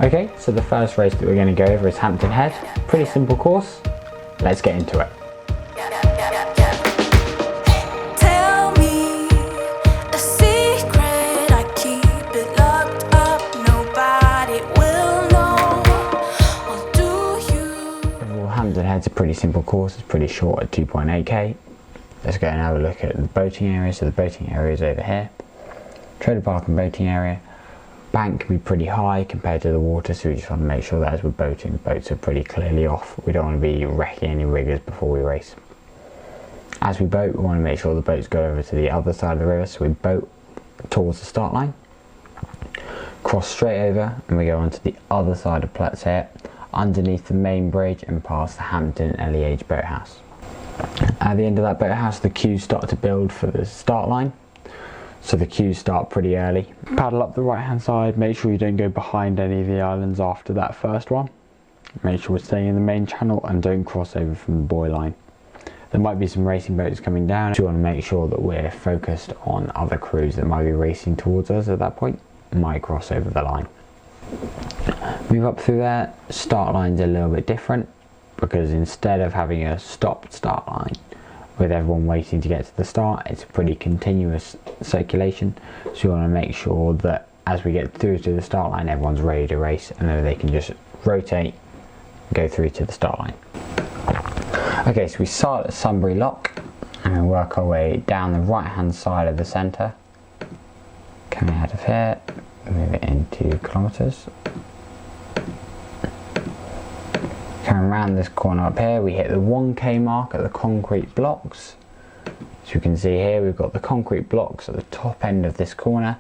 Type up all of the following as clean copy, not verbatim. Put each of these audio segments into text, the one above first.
Okay, so the first race that we're going to go over is Hampton Head. Pretty simple course. Let's get into it. Tell me a secret, I keep it locked up, nobody will know. Or do you? Well, Hampton Head's a pretty simple course. It's pretty short at 2.8k. Let's go and have a look at the boating area. So the boating area is over here. Trailer park and boating area. Bank can be pretty high compared to the water, so we just want to make sure that as we're boating, the boats are pretty clearly off. We don't want to be wrecking any riggers before we race. As we boat, we want to make sure the boats go over to the other side of the river, so we boat towards the start line, cross straight over, and we go onto the other side of Platts here, underneath the main bridge and past the Hampton LEH boathouse. At the end of that boathouse, the queues start to build for the start line. So the queues start pretty early. Paddle up the right hand side, make sure you don't go behind any of the islands after that first one. Make sure we're staying in the main channel and don't cross over from the buoy line. There might be some racing boats coming down, so you want to make sure that we're focused on other crews that might be racing towards us at that point, might cross over the line. Move up through there. Start line's a little bit different because instead of having a stopped start line with everyone waiting to get to the start, it's a pretty continuous circulation, so you want to make sure that as we get through to the start line, everyone's ready to race and then they can just rotate, go through to the start line. Okay, so we start at Sunbury Lock and we work our way down the right hand side of the centre, coming out of here, move it into kilometres. Coming around this corner up here, we hit the 1k mark at the concrete blocks. So you can see here we've got the concrete blocks at the top end of this corner.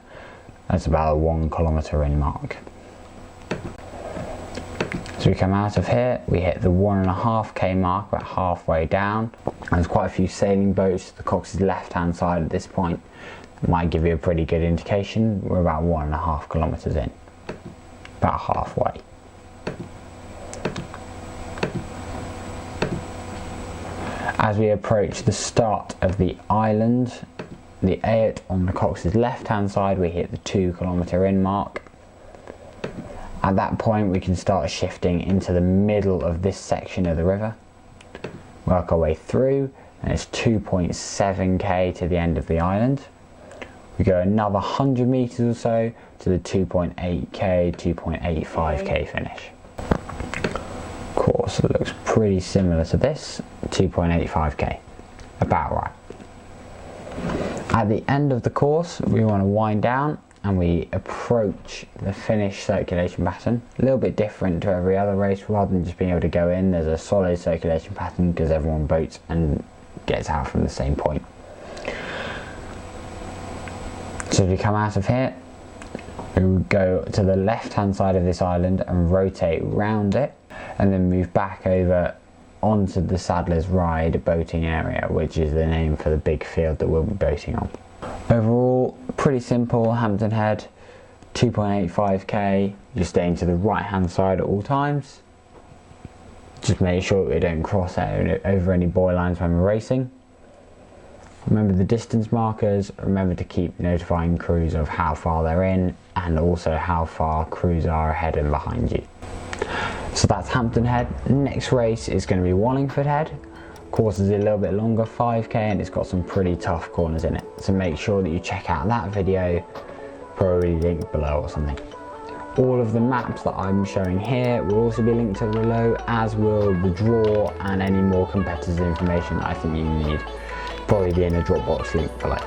That's about a 1 kilometre in mark. So we come out of here, we hit the 1.5k mark about halfway down. There's quite a few sailing boats. The Cox's left hand side at this point might give you a pretty good indication. We're about 1.5 kilometres in, about halfway. As we approach the start of the island, the Ayot on the Cox's left hand side, we hit the 2 kilometre in mark. At that point we can start shifting into the middle of this section of the river, work our way through, and it's 2.7k to the end of the island. We go another 100 metres or so to the 2.8k, 2.85k finish. Course looks pretty similar to this, 2.85k, about right. At the end of the course we want to wind down and we approach the finish circulation pattern. A little bit different to every other race. Rather than just being able to go in, there's a solid circulation pattern because everyone boats and gets out from the same point. So as we come out of here, we will go to the left hand side of this island and rotate round it, and then move back over onto the Sadler's Ride boating area, which is the name for the big field that we'll be boating on. Overall, pretty simple. Hampton Head, 2.85k. You're staying to the right hand side at all times. Just make sure that we don't cross over any buoy lines when we're racing. Remember the distance markers. Remember to keep notifying crews of how far they're in and also how far crews are ahead and behind you. So that's Hampton Head. Next race is going to be Wallingford Head. Course is a little bit longer, 5k, and it's got some pretty tough corners in it. So make sure that you check out that video, probably linked below or something. All of the maps that I'm showing here will also be linked to below, as will the draw and any more competitive information that I think you need. Probably be in the Dropbox link below.